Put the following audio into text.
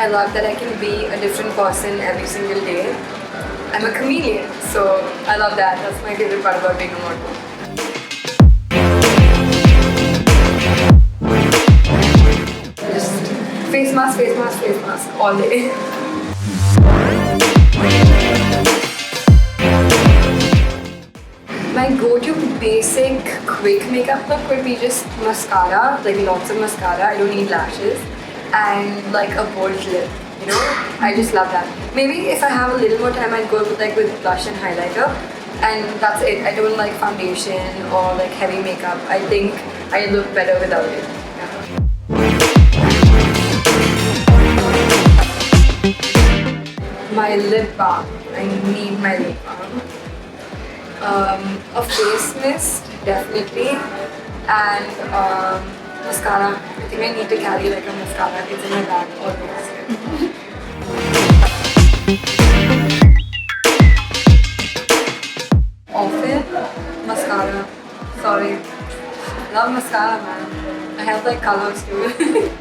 love that I can be a different person every single day. I'm a chameleon, so I love that. That's my favorite part about being a model. Just face mask all day. My go-to basic quick makeup look would be just mascara, like lots of mascara. I don't need lashes, and like a bold lip. You know, I just love that. Maybe if I have a little more time, I'd go with blush and highlighter, and that's it. I don't like foundation or like heavy makeup. I think I look better without it. My lip balm. I need my lip balm. A face mist, definitely, and mascara. I think I need to carry like a mascara. It's in my bag always. Often, mascara. Sorry. Love mascara, man. I have like colors too.